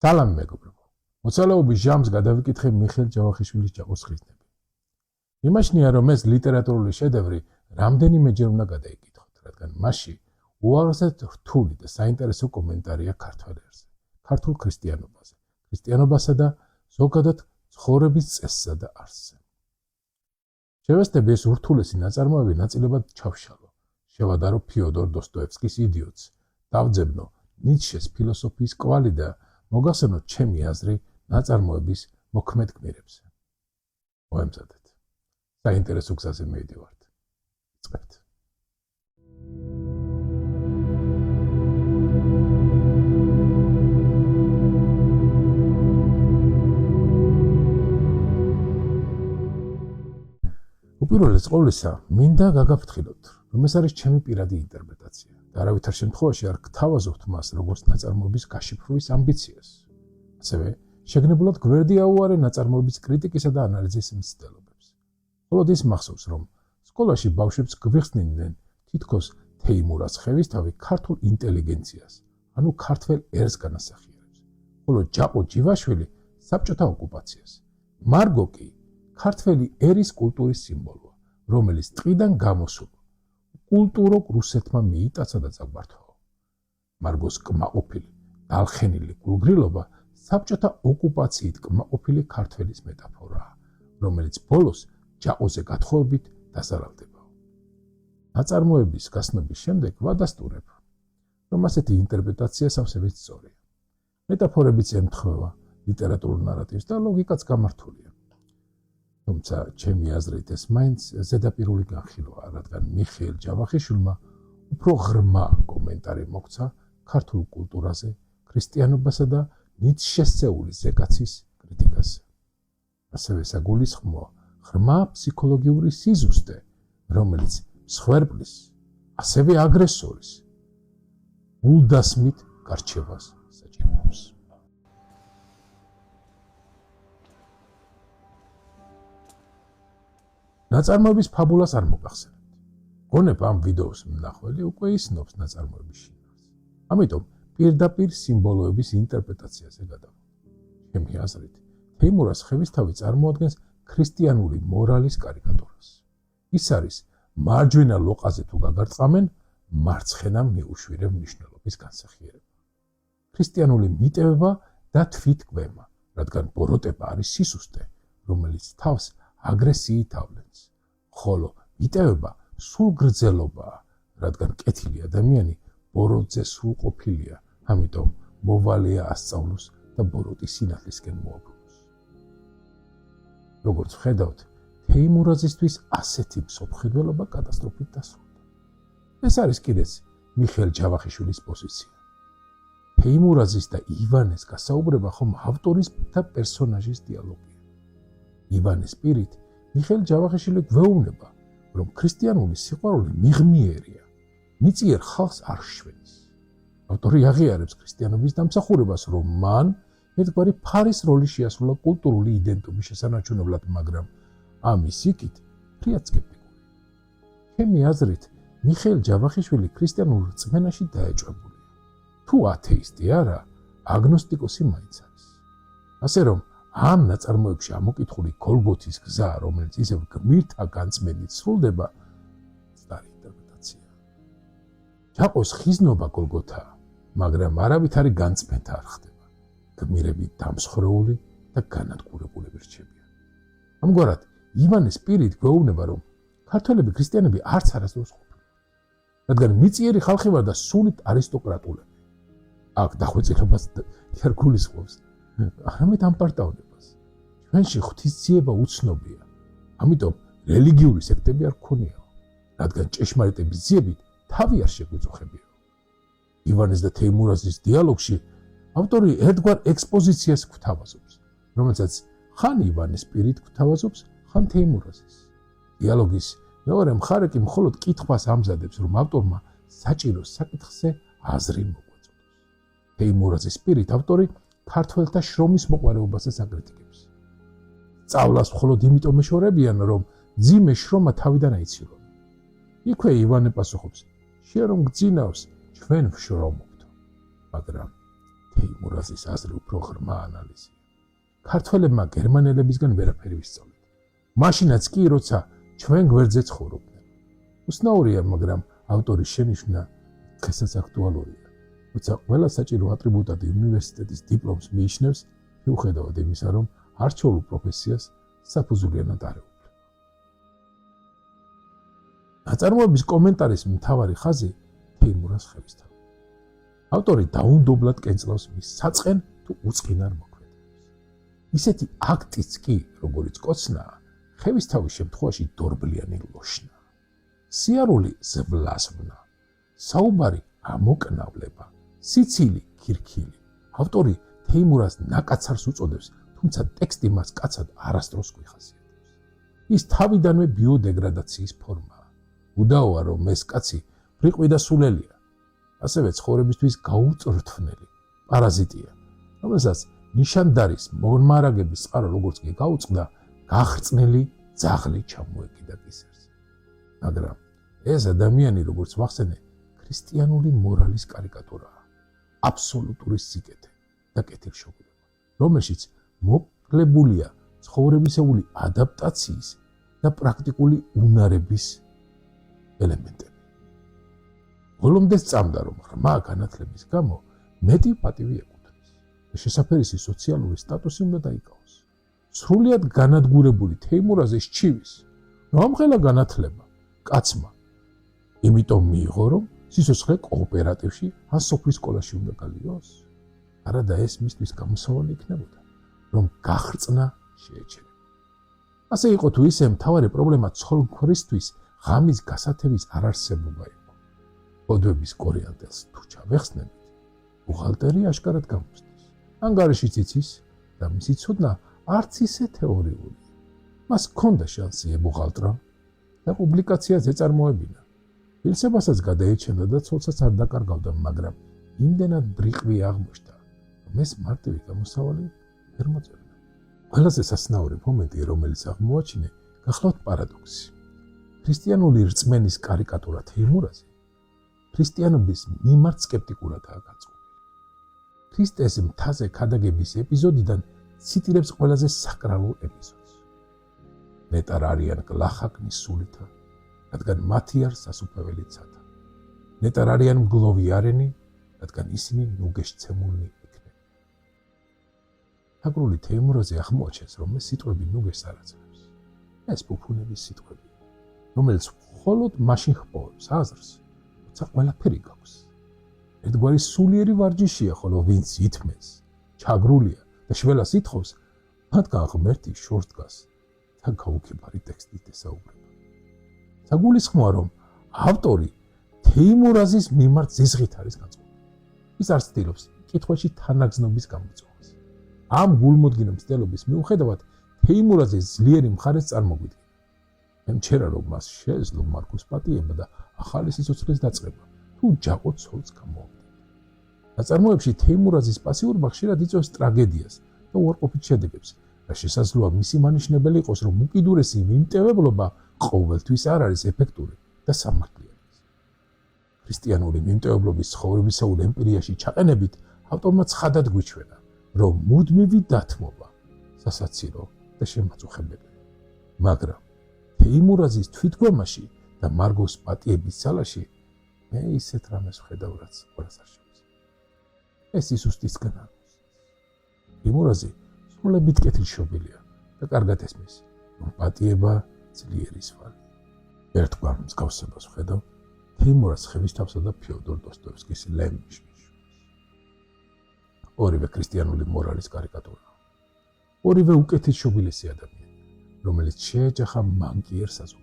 სალამი მეგობრებო. მოცალეობის ჟამს გადავიკითხე მიხეილ ჯავახიშვილის ჯაყოს ხიზნები. იმაშნია, რომ ეს ლიტერატურული შედევრი რამდენიმეჯერ უნდა გადაიკითხოთ, რადგან მასში უაღრესად რთული და საინტერესო კომენტარია ქართველერზე, ქართულ ქრისტიანობაზე, ქრისტიანობასა და ზოგადად ცხოვრების წესსა და არსზე. შევესწრები ეს ურთულესი ნაწარმოები ნაწილებად ჩავშალო, შევადარო ფიოდორ დოსტოევსკის იდიოტს, დავძებნო ნიცშეს ფილოსოფიის კვალი და მოგახსენოთ ჩემი აზრი ნაწარმოების მოქმედ გმირებზე. მოემზადეთ. საინტერესო გზაზე მივიდივართ. იწყებთ. უპირველეს ყოვლისა, მინდა გაგაფრთხილოთ, რომ ეს არის ჩემი პირადი ინტერპრეტაცია და არავითარ შემთხვევაში არ გთავაზობთ მას როგორც ნაწარმოების გაშიფრვის ამბიციას. ასევე შეგნებულად გვერდი აუარე ნაწარმოების კრიტიკისა და ანალიზის მცდელობებს. მხოლოდ ის მახსოვს, რომ სკოლაში ბავშვებს გვიხსნიდნენ თითქოს თეიმურაზ ხევისთავი ქართულ ინტელიგენციას, ანუ ქართველ ერს განასახიერებს, ხოლო ჯაყო ჯივაშვილი საბჭოთა ოკუპაციას. მარგო კი ქართველი ერის კულტურის სიმბოლოა, რომელიც ტყიდან გამოსულ კულტუროკ რუსეთმა მიიტაცა და წაგვართვა. მარგოს კმაყოფილი, დალხენილი გულგრილობა საბჭოთა ოკუპაციით კმაყოფილი ქართველის მეტაფორაა, რომელიც ბოლოს ჯაყოზე გათხოვებით დასალავდება. ნაწარმოების გასნობის შემდეგ ვადასტურებ, რომ ასეთი ინტერპრეტაცია სავსებით სწორია. მეტაფორებიც ემთხვევა ლიტერატურულ ნარატივს და ლოგიკაც გამართულია. თუმცა ჩემი აზრით ეს მაინც ზედაპირული განხილვაა, რადგან მიხეილ ჯავახიშვილმა უფრო ღრმა კომენტარი მოგცა ქართულ კულტურაზე, ქრისტიანობასა და ნიცშესეული ზეკაცის კრიტიკაზე. ასევე საგულისხმოა ღრმა ფსიქოლოგიური სიზუსტე, რომელიც მსხვერპლის, ასევე აგრესორის გულდასმით გარჩევას საჭიროებს. ნაწარმოების ფაბულას არ მოგახსენებთ. გონებ ამ ვიდეოს მნახველი უკვე ისნობს ნაწარმოების შინაარს. ამიტომ პირდაპირ სიმბოლოების ინტერპრეტაციაზე გადავალ. ჩემი აზრით, თეიმურაზ ხევისთავი წარმოადგენს ქრისტიანული მორალის კარიკატურას. ის არის მარჯვენა ლოყაზე თუ გაგარწყამენ, მარცხენა მიუშვირებ მნიშვნელობის განსახიერება. ქრისტიანული მიტევება და თვითკვემა, რადგან ბოროტება არის სისუსტე, რომელიც თავს აგრესიით ავლენს, ხოლო მიტევება სულგრძელობაა, რადგან კეთილი ადამიანი ბოროტზე სრულყოფილია, ამიტომ მოვალეა ასწავლოს და ბოროტის სინათლისკენ მოაბრუნოს. როგორც ვხედავთ, თეიმურაზისთვის ასეთი მსოფლმხედველობა კატასტროფით დასრულდა. ეს არის კიდეც მიხეილ ჯავახიშვილის პოზიცია. თეიმურაზის და ივანეს გასაუბრება ხომ ავტორის და პერსონაჟის დიალოგია. ივანეს პირით მიხეილ ჯავახიშვილი გვეუბნება, რომ ქრისტიანული სიყვარული მიღმიერია, მიწიერ ხალხს არ შვენის. ავტორი აღიარებს ქრისტიანობის დამსახურებას, რომ მან ერთგვარი ფარის როლი შეასრულა კულტურული იდენტობის შესანარჩუნებლად, მაგრამ ამის იქით ფრიად სკეპტიკული. ჩემი აზრით, მიხეილ ჯავახიშვილი ქრისტიანულ რწმენაში დაეჭვებულია. თუ ათეისტი არა, აგნოსტიკოსი მაინც არის. ასე რომ ამ ნაწარმოებში ამოკითხული გოლგოთის გზა, რომელიც ისევ გმირთა განწმენით სრულდება, სწორი ინტერპრეტაცია. ჯაყოს ხიზნობა გოლგოთაა, მაგრამ არავითარი განწმენდა არ ხდება. გმირები დამსხრეული და განადგურებულები რჩებიან. ამგვარად, ივანეს პირით გვეუბნება, რომ ქართველები ქრისტიანები არც არასდროს ყოფილიყო, რადგან მიწიერი ხალხი ვარ და სულით არისტოკრატულები. აქ დახვეწილობას არ გულისხმობს, არამედ ამპარტავნებას. ჩვენში ღვთისძიება უცნობია, ამიტომ რელიგიური სექტები არ გქონიაო, რადგან ჭეშმარიტების ძიებით თავი არ შეგვიწუხებიაო. ივანეს და თეიმურაზის დიალოგში ავტორი ერთგვარ ექსპოზიციას გვთავაზობს, რომელსაც ხან ივანეს პირით გვთავაზობს, ხან თეიმურაზის. დიალოგის მეორე მხარე კი მხოლოდ კითხვას ამზადებს, რომ ავტორმა საჭირო საკითხზე აზრი მოგვაწოდოს. თეიმურაზის პირით ავტორი ქართველთა შრომის მოყვარეობასაც აკრიტიკებს. სწავლას მხოლოდ იმიტომ ეშორებიან, რომ ძიმე შრომა თავიდან აიცილონ. იქვე ივანე პასუხობს, შენ რომ გძინავს, ჩვენ ვშრომობთ, მაგრამ თეიმურაზის აზრი უფრო ღრმა ანალიზია. ქართველებმა გერმანელებისგან ვერაფერი ვისწავლეთ. მაშინაც კი, როცა ჩვენ გვერდზე ცხოვრობდნენ. უცნაურია, მაგრამ ავტორის შენიშვნა დღესაც აქტუალურია. როცა ყველა საჭირო ატრიბუტად უნივერსიტეტის დიპლომს მიიჩნევს, მიუხედავად იმისა, რომ არჩეულ პროფესიას საფუძვლიანად არ ეუფლება. ნაწარმოების კომენტარის მთავარი ხაზი თეიმურაზ ხევისთავი. ავტორი დაუნდობლად კენწლავს მის საწყენ თუ უწყინარ მოქმედებას. ისეთი აქტიც კი, როგორც კოცნაა, ხევისთავის შემთხვევაში დორბლიანი ლოშნა. სიარული ზბლასვნა, საუბარი ამოკნავლება, სიცილი ქირქილი. ავტორი თეიმურაზს ნაკაცარს უწოდებს, თუმცა ტექსტი მას კაცად არასდროს გვიხასიათებს. ის თავიდანვე ბიოდეგრადაციის ფორმაა. უდაოა, რომ ეს კაცი ბრიყვი და სულელია, ასევე ცხოვრებისთვის გაუწრთვნელი პარაზიტია, რომელსაც ნიშანდარის მომარაგების წყარო როგორც კი გაუწყდა, გახრწნილი ძაღლი ჩამოეკიდა კისერს. მაგრამ ეს ადამიანი, როგორც ვახსენე, ქრისტიანული მორალის კარიკატურაა, აბსოლუტური სიკეთე და კეთილშობილება, რომელშიც მოკლებულია ცხოვრებისეული ადაპტაციის და პრაქტიკული უნარების ელემენტები. ბოლომდე სწამდა, რომ ღრმა განათლების გამო მეტი პატივი ეკუთვნის და შესაფერისი სოციალური სტატუსი უნდა დაიკავოს. სრულიად განადგურებული თეიმურაზის ჩივის, რომ ამღელა განათლება კაცმა იმიტომ მიიღო, რომ სიცოცხლე კოოპერატივში ან სოფლის სკოლაში უნდა გალიოს. არადა ეს მისთვის გამოსავალი იქნებოდა, რომ გახრწნა შეეჩერება. ასე იყო თუ ისე, მთავარი პრობლემა ცოლ-ქმრისთვის ღამის გასათევის არარსებობა იყო. ოდვების კორიანტელს თუ ჩავეხსნებით, ბუღალტერი აშკარად გამოსდის. ანგარიშიც იცის და მისი ცოდნა არც ისე თეორიულია. მას ჰქონდა შანსი ებუღალტრა და პუბლიკაციას ეწარმოებინა. ილსებასაც გადაეჩენდა და ცოლსაც არ დაკარგავდა, მაგრამ იმდენად ბრიყვი აღმოჩნდა, რომ ეს მარტივი გამოსავალი ვერ მოწევდა. ყველაზე სასნაური მომენტი, რომელიც აღმოაჩინე, გახლავთ პარადოქსი. ქრისტიანული რწმენის კარიკატურა თეიმურაზი ქრისტიანობის მიმართ სკეპტიკურადაა გაწყვეტილი. ქრისტეს მთაზე ქადაგების ეპიზოდიდან ციტირებს ყველაზე საკრალურ ეპიზოდს. ნეტარ არიან გლახაკნის სულითა, რადგან მათი არ სასუფეველი ცათა. ნეტარ არიან მგლოვი არენი, რადგან ისინი ნუგეშცემულნი იქნებიან. თაგრული თეიმურაზე აღმოაჩენს, რომ ეს სიტყვები ნუგეშს არ აძლევს. ეს ფუფუნების სიტყვები, რომელიც მხოლოდ მაშინ ჰპოვებს აზრს, როცა ყველაფერი გაქვს. ერთგვარი სულიერი ვარჯიშია, ხოლო ვინც ითმეს, ჩაგრულია და შველას ითხოვს, მათგან ღმერთი შორს დგას და გაუქებარი ტექსტით ესაუბრება. საგულისხმოა, რომ ავტორი თეიმურაზის მიმართ ზიზღით არის გაწყვეტილი. ის არ ცდილობს კითხვაში თანაგზნობის გამოწვევას. ამ გულმოდგინო მცდელობის მიუხედავად, თეიმურაზის ძლიერი მხარეს წარმოგვიდგება. მე მჩერა, რომ მას შეეძლო მარკუს პატიება და ახალი სიცოცხლის დაწყება, თუ ჯაყო ცოლს გამოაგდებდა. ნაწარმოებში თეიმურაზის პასიურობა ხშირად იწვევს ტრაგედიას და უარყოფით შედეგებს, და შესაძლოა მისი მანიშნებელი იყოს, რომ უკიდურესი მიმტევებლობა ყოველთვის არ არის ეფექტური და სამართლიანი. ქრისტიანული მიმტევებლობის ცხოვრებისეულ ემპირიაში ჩაყენებით, ავტორმა ცხადად გვიჩვენა, რომ მუდმივი დათმობა სასაცილო და შემაწუხებელია. მაგრამ თეიმურაზის თვითგვამაში და მარგოს პატიების ძალაში მე ისეთ რამეს ვხედავ, რაც ყველას არ შევიზღერს. ეს ისუსტისგან არის. თეიმურაზი სრულებით კეთილშობილია და კარგად ესმის, რომ პატიება ძლიერი სვალი. ერთგვარ მსგავსებას ვხედავ თეიმურაზ ხევისთავსა და ფიოდორ დოსტოევსკის ლევ მიშვილის. ორივე ქრისტიანული მორალის კარიკატურაა. ორივე უკეთილშობილესი ადამიანი, რომელიც შეეჯახა მანკიერ საზოგადოებას.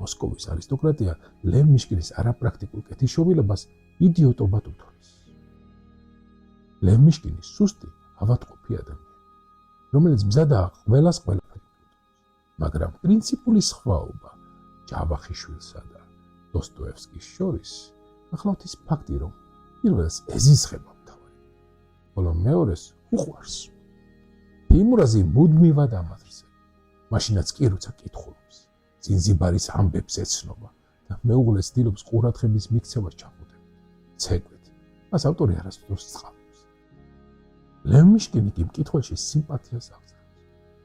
მოსკოვის არისტოკრატია ლევ მიშკინის არაპრაქტიკულ კეთილშობილებას იდიოტობად უთვლის. ლევ მიშკინი სუსტი, ავადმყოფი ადამიანი, რომელიც მზადაა ყველას ყველაფერი მიუტოვოს. მაგრამ პრინციპული სხვაობა ჯავახიშვილსა და დოსტოევსკის შორის ახლავთ ის ფაქტი, რომ პირველს ეზიზღება მთავარი, ხოლო მეორეს უყვარს. თეიმურაზი მუდმივად ამაძრზება, მაშინაც კი როცა კითხულობს, წინზიბარის ამბებს ეცნობა და მეუღლეს ცდილობს ყურადღების მიქცევას ჩამოტება. ცეკვით, მას ავტორი არასდროს წყალობს, ლევ მიშკინი კი მკითხველში სიმპათიას აღწევს.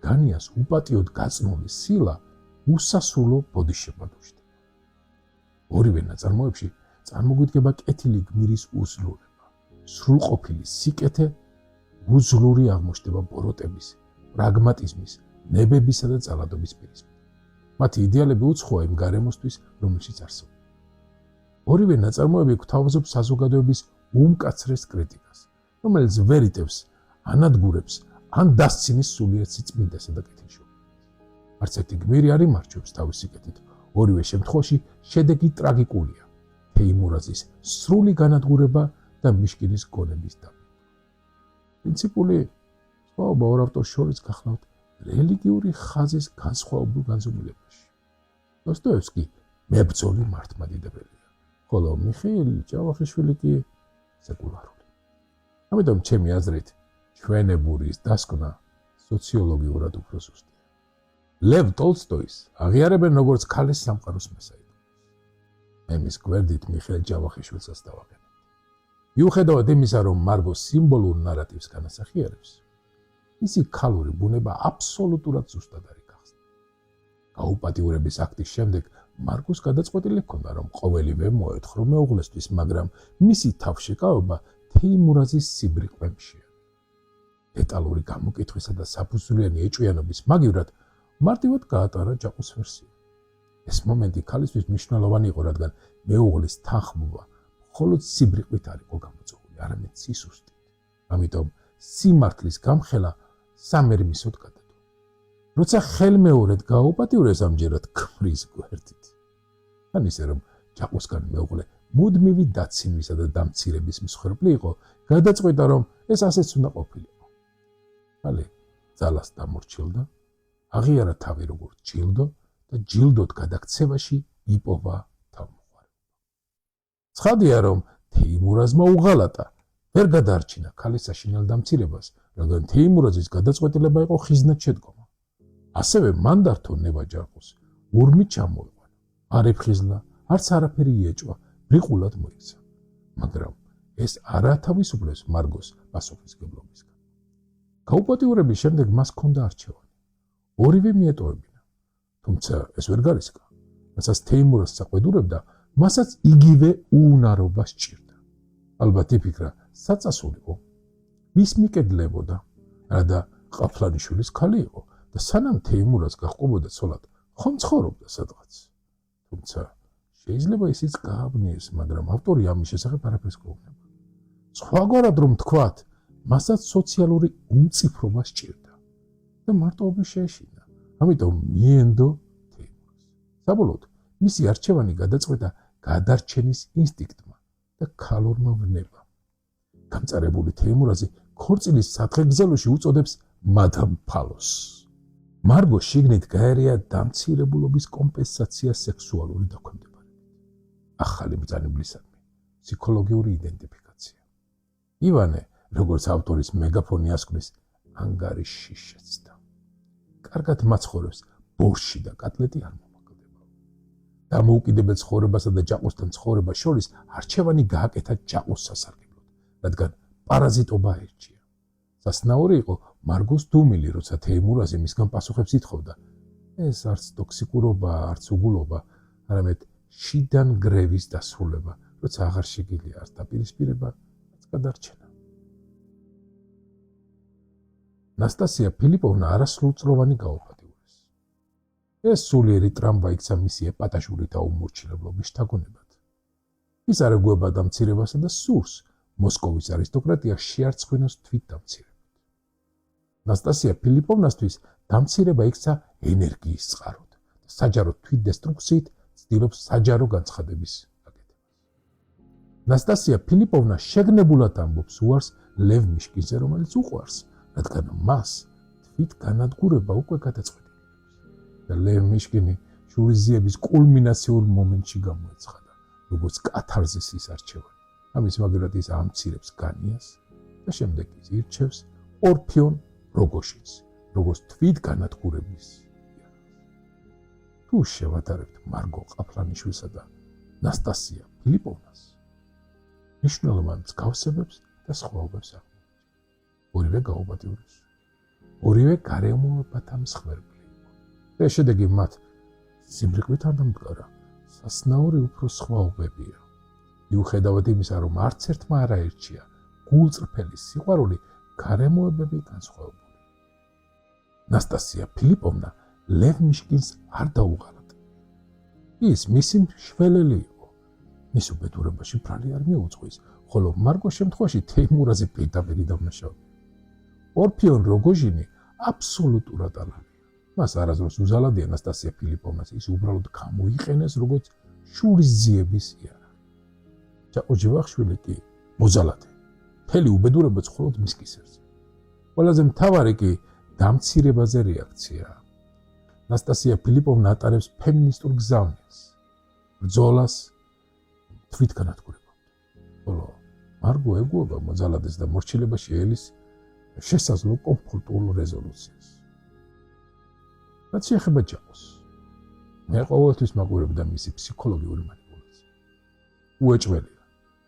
განიას უპატიოდ გაწნული სილა უსასრულო ბოდიშებად უშვება. ორივე ნაწარმოებში წარმოგვიდგება კეთილი გმირის უძლურება, სრულყოფილი სიკეთე, უძლური აღმოჩნდება ბოროტების, პრაგმატიზმის, ნებებისა და ძალადობის პირისპირ. მათი იდეალები უცხოა იმ გარემოსთვის, რომელშიც არსებობენ. ორივე ნაწარმოები გვთავაზობს საზოგადოების უმკაცრეს კრიტიკას, რომელიც ვერ იტევს, ანადგურებს, ან დასცინის სულიერ სიწმინდესა და კეთილშობილებას. არც ერთი გმირი არ იმარჯვებს თავის სიკეთით. ორივე შემთხვევაში შედეგი ტრაგიკულია. თეიმურაზის სრული განადგურება და მიშკინის გონების დაბეჭდა. პრინციპული სხვაობა ორ ავტორს შორის გახლავთ რელიგიური ხაზის განსხვავებულ განზომილებაში. დოსტოევსკი მებრძოლი მართლმადიდებელია, ხოლო მიხეილ ჯავახიშვილი კი სეკულარული. ამიტომ ჩემი აზრით ჩვენებურის დასკვნა სოციოლოგიურად უფრო ზუსტია. ლევ ტოლსტოის აღიარებენ როგორც ქალის სამყაროს მესაიდობას. მე მის გვერდით მიხეილ ჯავახიშვილსაც დავაყენებ. მიუხედავად იმისა, რომ მარგო სიმბოლურ ნარატივს განასახიერებს, მისი ქალური ბუნება აბსოლუტურად ზუსტად არის გახსნა. გაუპატიურების აქტის შემდეგ მარგოს გადაწყვეტილი ჰქონდა, რომ ყოველივე მოეთხრო მეუღლესთვის, მაგრამ მისი თავშეკავება თეიმურაზის სიბრიყვემ შეადგინა. დეტალური გამოკითხვისა და საფუძვლიანი ეჭვიანობის მაგივრად მარტივად გაატარა ჯაყუს ვერსია. ეს მომენტი ქალისთვის მნიშვნელოვანი იყო, რადგან მეუღლის თანხმობა მხოლოდ სიბრიყვით არ იყო გამოწვეული, არამედ სისუსტით. ამიტომ სიმართლის გამხელა სამერმისოდ გადადო. როცა ხელმეორედ გააუპატიურეს ამჯერად ქმრის გვერდით. ან ისე რომ ჯაყუსგან მეუღლე მუდმივი დაცინვისა და დამცირების მსხვერპლი იყო, გადაწყვიტა, რომ ეს ასეც უნდა ყოფილიყო. ხალე ძალას დამორჩილდა, აღიარა თავი როგორც ჯილდო და ჯილდოდ გადაქცევაში იპოვა თავმოყარება. ცხადია, რომ თეიმურაზმა უღალატა, ვერ გადაარჩინა ქალის საშინელ დამცირებას, რადგან თეიმურაზის გადაწყვეტილება იყო ხიზნად შედგომა. ასევე მან დართო ნება ჯაყუს, ურმით ჩამოიყვანა, არ ეფხიზლა, არც არაფერი იეჭვა, ბრიყულად მოიქცა. მაგრამ ეს არ ათავისუფლებს მარგოს პასუხისმგებლობისგან. გაუპატიურების შემდეგ მას ჰქონდა არჩევანი. ორივე მიეტოვებინა, თუმცა ეს ვერ გარისკა, რასაც თეიმურაზს აყვედურებდა, მასაც იგივე უუნარობა სჭირდა. ალბათ იფიქრა, საწასულიყო, ვის მიკედლებოდა, რადა ყაფლანიშვილის ქალი იყო და სანამ თეიმურაზს გაჰყობოდა ცოლად, ხომ ცხოვრობდა სადღაც. თუმცა შეიძლება ისიც გააბნიეს, მაგრამ ავტორი ამის შესახებ არაფერს გვეუბნება. სხვაგვარად რომ თქვათ, მასაც სოციალური უმწიფრობა სჭირდა და მარტოობის შეეშინა. ამიტომ მიენდო თეიმურაზს. საბოლოოდ მისი არჩევანი გადაწყვეტა გადარჩენის ინსტინქტმა და ქალურმა ვნებამ. გამწარებული თეიმურაზი ქორწილის სადღეგრძელოში უწოდებს მადამ ფალოს. მარგო შიგნით გაერია დამცირებულობის კომპენსაცია სექსუალური დაქვემდებარებით. ახალი ბრძანებლისადმი ფსიქოლოგიური იდენტიფიკაცია. ივანე, როგორც ავტორის მეგაფონი ასკვნის, ანგარიშში შეცდა. კარგად მაცხოვრებს, ბორში და კატლეტი არ მომაკლდება. დამოუკიდებელ ცხოვრებასა და ჯაყუსთან ცხოვრებას შორის არჩევანი გააკეთა ჯაყუს სასარგებლოდ, რადგან პარაზიტობა ერჩია. სასნაური იყო მარგოს დუმილი, როცა თეიმურაზი მისგან პასუხებს ითხოვდა. ეს არც ტოქსიკურობა, არც უგულობა, არამედ შიდან გრევის დასრულება, როცა აღარ შეგიძლია არც დაპირისპირება, არც გადარჩენა. ნასტასია ფილიპოვნა არასრულწლოვანი გაუპატიურეს. ეს სულიერი ტრამვა იქცა მისი ეპატაჟური და უმორჩილებლობის შთაგონებად. ის არ ეგუება დამცირებასა და სურს მოსკოვის არისტოკრატია შეარწმუნოს თვით დამცირებად. ნასტასია ფილიპოვნასთვის დამცირება იქცა ენერგიის წყაროდ და საჯარო თვით დესტრუქციით ცდილობს საჯარო განცხადების გაკეთებას. ნასტასია ფილიპოვნა შეგნებულად ამბობს უარს ლევ მიშკინზე, რომელიც უყვარს, რადგან მას თვით განადგურება უკვე გადაწყვეტილი აქვს. და ლევ მიშკინი შურიზიების კულმინაციურ მომენტში გამოეცხადა, როგორც კათარზისის არჩევანი. ამის მაგალითად ის ამცირებს განიას და შემდეგ ის ირჩევს ორფიონ როგოშინს, როგორც თვით განადგურების იარაღს. თუ შევატარებთ მარგო ყაფლანიშვილსა და ნასტასია ფილიპოვნას, მნიშვნელოვან მსგავსებებს და სხვაობებს აღმოჩენთ. ორივე გაუპატიურეს. ორივე გარემოებათა მსხვერპლი იყო. და შედეგი მათ სიმრიკლით არ დამდგარა, სასნაური უფრო სხვაობებია. მიუხედავად იმისა, რომ არც ერთმა არ აირჩია გულწრფელი სიყვარული, გარემოებები განსხვავებული. ნასტასია ფილიპოვნა ლევ მიშკინს არ დაუღალატა. ის მისი მშველელი იყო. მის უბედურებაში ბრალი არ მიუძღვის, ხოლო მარგოს შემთხვევაში თეიმურაზი პირდაპირ დამნაშავდა. ორფიონ როგოჟინი აბსოლუტურად ალაგია. მას არასდროს უზალადია ნასტასია ფილიპოვნას ის უბრალოდ გამოიყენეს როგორც შურისძიების იარაღი. ჯაყო ჯევახშვილი კი მოძალადე. მთელი უბედურებაც მხოლოდ მის კისერზე. ყველაზე მთავარი კი დამცირებაზე რეაქციაა. ნასტასია ფილიპოვნა ატარებს ფემინისტურ გზავნილს, ბრძოლას თვითგანადგურებამდე. ხოლო მარგო ეგუება მოძალადეს და მორჩილებაში ელის შესაძლო კონფლიქტულ რეზოლუციას. რაც შეეხება ჯაყოს, მე ყოველთვის მაყურებდა მისი ფსიქოლოგიური манипуляცია. უეჭველია.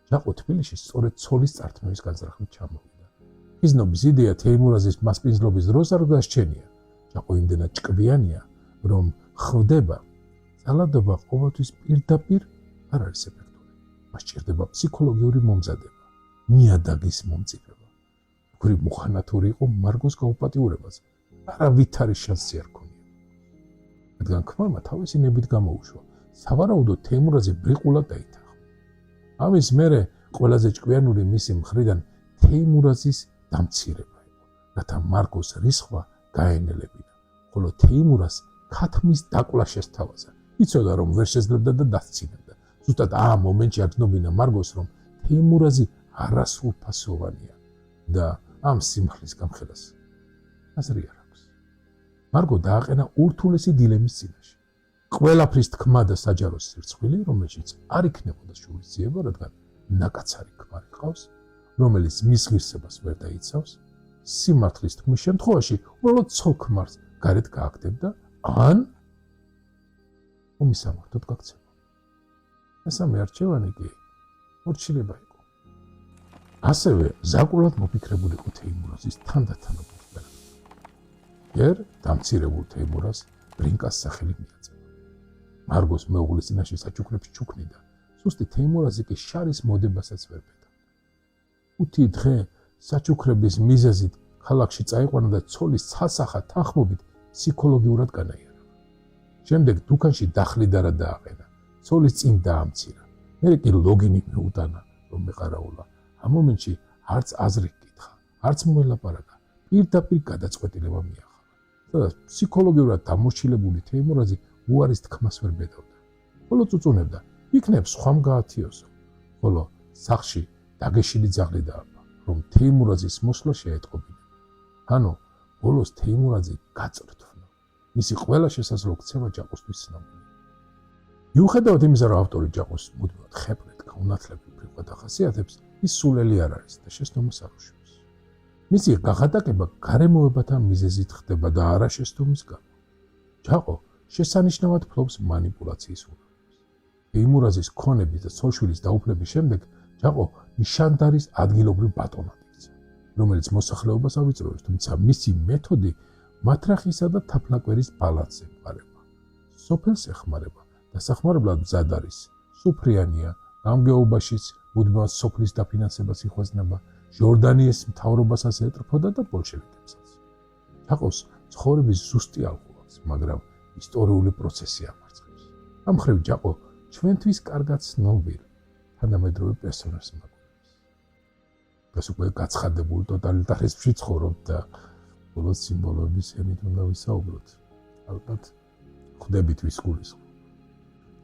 ჯაყო თბილისში სწორედ ცოლის წართმევის განზრახვით ჩამოვიდა. იზნობის იდეა თეიმურაზის მასპინძლობის დროს არ დასჩენია. ჯაყო იმდენად ჭკვიანია, რომ ხვდება ძალადობა ყოველთვის პირდაპირ არ არის ეფექტური. მას ჭირდება ფსიქოლოგიური მომზადება, ნიადაგის მომწიფება. როგორი მუხანათური იყო მარგოს გაუპატიურებას, არავითარი შანსი არ ქონია. რადგან ქმარმა თავისი ნებით გამოუშვა, სავარაუდოდ თეიმურაზი ბრიყულად დაითანხმა. ამის მერე ყველაზე ჭკვიანური მისი მხრიდან თეიმურაზის დამცირება იყო, რათა მარგოს რისხვა გაენელებინა, ხოლო თეიმურას ქათმის დაკლა შესთავაზა. იცოდა რომ ვერ შეძლებდა და დასცინებდა. ზუსტად ამ მომენტში აგრძნობინა მარგოს, რომ თეიმურაზი არასრულფასოვანია და ამ სიმართლის გამხელას აზრი არ აქვს. მარგო დააყენა ურთულესი დილემის წინაშე. ყველაფრის თქმა და საჯარო სირცხვილი, რომელშიც არ იქნებოდა შურისძიება, რადგან ნაკაცარი ქმარი ყავს, რომელიც მის ღირსებას ვერ დაიცავს, სიმართლის თქმის შემთხვევაში უბრალოდ ცოლ ქმარს გარეთ გააგდებდა, ან უმისამართოდ გაქცევა. მესამე არჩევანი კი მორჩილება იყო. ასევე ზაკურად მოფიქრებული იყო თეიმურაზის თანდათანობით მკვლელობა. ჯერ დამცირებულ თეიმურას ბრინკას სახელი მიაწევა. მარგოს მეუღლის წინაშე საჩუქრებს ჩუქნიდა, სუსტი თეიმურაზი კი შარის მოდებასაც ვერ ბედა. 5 დღე საჩუქრების მიზეზით ქალაქში წაიყვანა და ცოლის ცალსახა თანხმობით ფსიქოლოგიურად განაიარა. შემდეგ დუქანში დახლიდარა დააყენა, ცოლის წინ დაამცირა. მერე კი ლოგინი მიუტანა, რომ მეყარაულა. ამ მომენტში არც აზრი ჰკითხა, არც მოელაპარაკა, პირდაპირ გადაწყვეტილება მიახარა. სადაც ფსიქოლოგიურად დამორჩილებული თეიმურაზი უარის თქმას ვერ ბედავდა. ხოლო წუწუნებდა, იქნებ სხვამ გაათიოსო. ხოლო სახლში დაგეშილი ძაღლი დააბა, რომ თეიმურაზის მოსვლა შეეტყობინა. ანუ ბოლოს თეიმურაზი გაწრთვნა. მისი ყველა შესაძლო ქცევა ჯაყოსთვის ცნობილია. მიუხედავად იმისა, რომ ავტორი ჯაყოს მუდმივად ხეპრეთ გაუნათლებელ ბრიყვად ახასიათებს, ის სულელი არ არის და შეცდომას არ უშვებს. მისი გაღატაკება გარემოებათა მიზეზით ხდება და არა შეცდომის გამო. ჯაყო შესანიშნავად ფლობს манипуляციის უნარებს. თეიმურაზის ქონების და ცოლშვილის დაუფლების შემდეგ ჯაყო ნიშანდარის ადგილობრივ ბატონად იქცა, რომელიც მოსახლეობას ავიწროებს, თუმცა მისი მეთოდი მათრახისა და თაფლაკვერის ბალანსს ემყარება. სოფელს ეხმარება და სახმარებლად მზად არის. სუფრიანია, გამგეობაშიც მუდმივად სოფლის დაფინანსებას იხვეწნება, ჟორდანიის მთავრობასაც ეტრფოდა და ბოლშევიკებსაც. ჯაყოს ცხოვრების ზუსტი ალყო აქვს, მაგრამ ისტორიული პროცესი ამარცხებს. ამ მხრივ ჯაყო ჩვენთვის კარგად ცნობილ თანამედროვე პერსონაჟს მაგვირებს. ეს უკვე გაცხადებულ ტოტალიტარიზმში ცხოვრობ და ბოლოს სიმბოლოების ემით უნდა ვისაუბროთ. ალბათ ხვდებით ვის გულისხმობ.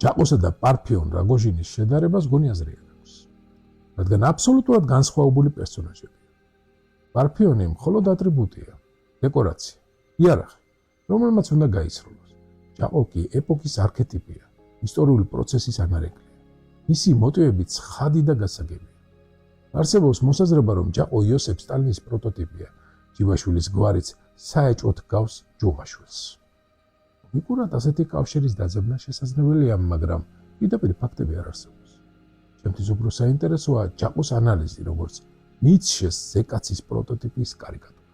ჯაყოსა და პარფიონ რაგოჟინის შედარებას გონი აზრი არ აქვს, რადგან აბსოლუტურად განსხვავებული პერსონაჟებია. პარფიონი მხოლოდ ატრიბუტია, დეკორაცია, იარაღი, რომელმაც უნდა გაისრულოს. ჯაყო კი ეპოქის არქეტიპია, ისტორიული პროცესის ანარეკლია. მისი მოტივები ცხადი და გასაგებია. არსებობს მოსაზრება, რომ ჯაყო იოსებ სტალინის პროტოტიპია, ჯივაშვილის გვარიც საეჭვოდ გავს ჯუღაშვილს. მიკურად ასეთი კავშირის დაძებნა შესაძლებელია, მაგრამ პირდაპირ ფაქტები არ არსებობს. ჩემთვის უფრო საინტერესოა ჯაყოს ანალიზი, როგორც ნიცშეს ზეკაცის პროტოტიპის კარიკატურა.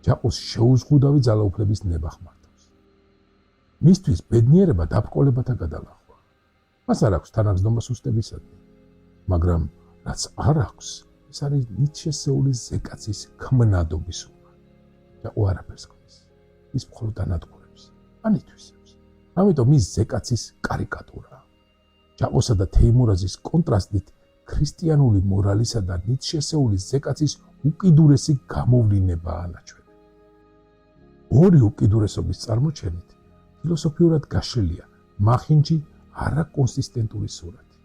ჯაყოს შეუზღუდავი ძალაუფლების ნება ხმართავს. მისთვის ბედნიერება დაბრკოლებათა გადალახვა. მას არ აქვს თანაგზნობა სუსტებისადმი, მაგრამ რაც არ აქვს, ეს არის ნიცშესეული ზეკაცის ქმნადობის უნა. ჯაყო არაფერს ქმნის, ის მხოლოდ ანადგურებს, ანითვისებს. ამიტომ ის ზეკაცის კარიკატურაა. ჯაყოსა და თეიმურაზის კონტრასტით ქრისტიანული მორალისა და ნიცშესეული ზეკაცის უკიდურესი გამოვლინებაა ანაჩვენები. ორი უკიდურესობის წარმოჩენით ფილოსოფიურად გაშლილია მახინჯი არაკონსისტენტური სურათი,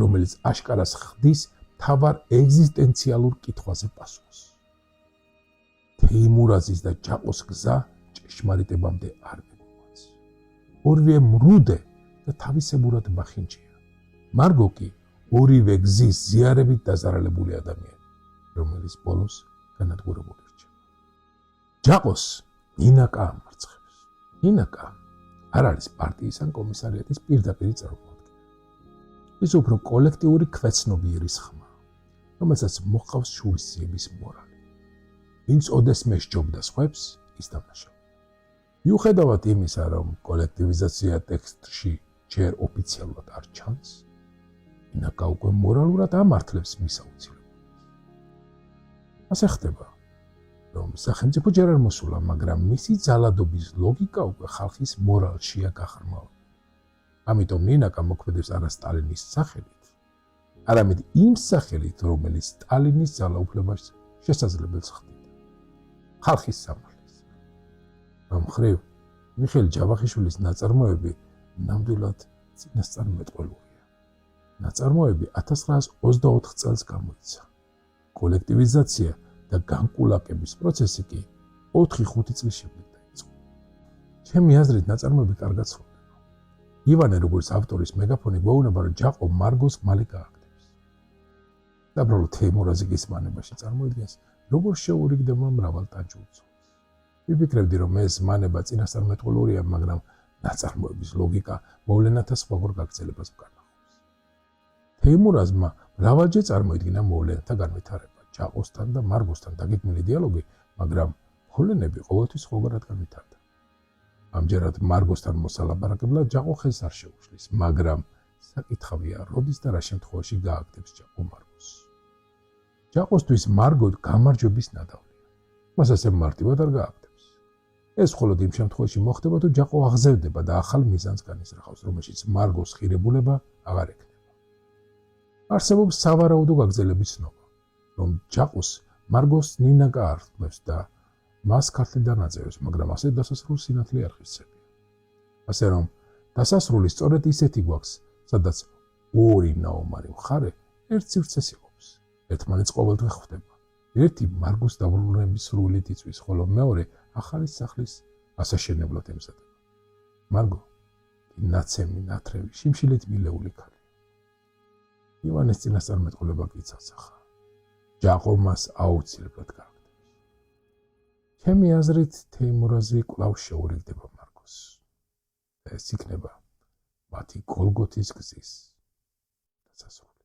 რომელიც აშკარას ხდის მთავარ ეგზისტენციალურ კითხვაზე პასუხს. თეიმურაზის და ჯაყოს გზა ჭეშმარიტებამდე არ მეგობრობს. ორივე მრუდე და თავისებურად მახინჯია. მარგო კი ორივე გზის ზიარებით დაზარალებული ადამიანი, რომელიც ბოლოს განადგურებული რჩება. ჯაყოს ნინაკა ამარცხებს. ნინაკა არ არის პარტიის ან კომისარიატის პირდაპირი წარმომადგენელი. ის უფრო კოლექტიური ქვეცნობიერის ხმა, რომელსაც მოჰყავს შურისძიების მორალი. ვინც ოდესმე სჯობდა სხვებს, ის დამნაშავეა. მიუხედავად იმისა, რომ კოლექტივიზაცია ტექსტში ჯერ ოფიციალურად არ ჩანს, ნინაკა უკვე მორალურად ამართლებს მის აუცილებლობას. ასე ხდება, რომ სახელმწიფო ჯერ არ მოსულა, მაგრამ მისი ძალადობის ლოგიკა უკვე ხალხის მორალშია გაღრმავებული. ამიტომ ნინაკა მოქმედებს არა სტალინის სახელით, არამედ იმ სახელით, რომელიც სტალინის ძალაუფლებას შესაძლებელს ხდიდა. ხალხის სამართლის. ამ მხრივ მიხეილ ჯავახიშვილის ნაწარმოები ნამდვილად წინასწარმეტყველურია. ნაწარმოები 1924 წელს გამოიცა. კოლექტივიზაცია და განკულაკების პროცესი კი 4-5 წლის შემდეგ დაიწყო. ჩემი აზრით ნაწარმოები კარგად სრულდება. ივანე როგორც ავტორის მეგაფონი გვეუბნება, რომ ჯაყო მარგოს მალე გააგდებს. დაბრალო თეიმურაზი გისმანებაში წარმოიდგენს, როგორ შეურიგდება მრავალ ტანჯულს. ვიფიქრებდი, რომ ეს მანება წინასწარმეტყველურია, მაგრამ ნაწარმოების ლოგიკა მოვლენათა სხვაგვარ გაგრძელებას მკარნახობს. თეიმურაზმა მრავალჯერ წარმოიდგინა მოვლენათა განვითარება, ჯაყოსთან და მარგოსთან დაგეგმილი დიალოგი, მაგრამ მოვლენები ყოველთვის სხვაგვარად განვითარდა. ამჯერად მარგოსთან მოსალაპარაკებლად ჯაყო ხელს არ შეუშლის, მაგრამ საკითხავია, როდის და რა შემთხვევაში გააგდებს ჯაყო მარგოს. ჯაყოსთვის მარგო გამარჯვების ნადავლია. მას ასე მარტივად არ გააგდებს. ეს მხოლოდ იმ შემთხვევაში მოხდება, თუ ჯაყო აღზევდება და ახალ მიზანს განიზრახავს, რომელშიც მარგოს ხირებულება აღარ ექნება. არსებობს სავარაუდო გაგრძელების ცნობა, რომ ჯაყოს მარგოს ნინაკა არ თქმევს და მას ქართლიდან აძევს, მაგრამ ასე დასასრულ სინათლე არ ხერხებია. ასე რომ დასასრული სწორედ ისეთი გვაქვს, სადაც ორი ნაომარი მხარე ერთ სივრცეს იღობს, ერთმანეთს ყოველდღე ხვდება. ერთი მარგოს დაბრუნების სრულით იწვის, ხოლო მეორე ახალი სახლის ასაშენებლად ემზადება. მარგო ნაცემი, ნათრევი, შიმშილით მილეული ქალი. ივანეს წინასწარმეტყველება კი ცალსახა. ჯაყო მას აუცილებლად გააგდებს. ჩემი აზრით თეიმურაზი კვლავ შეურიგდება მარგოს. ეს იქნება მათი გოლგოთის გზის დასასრული.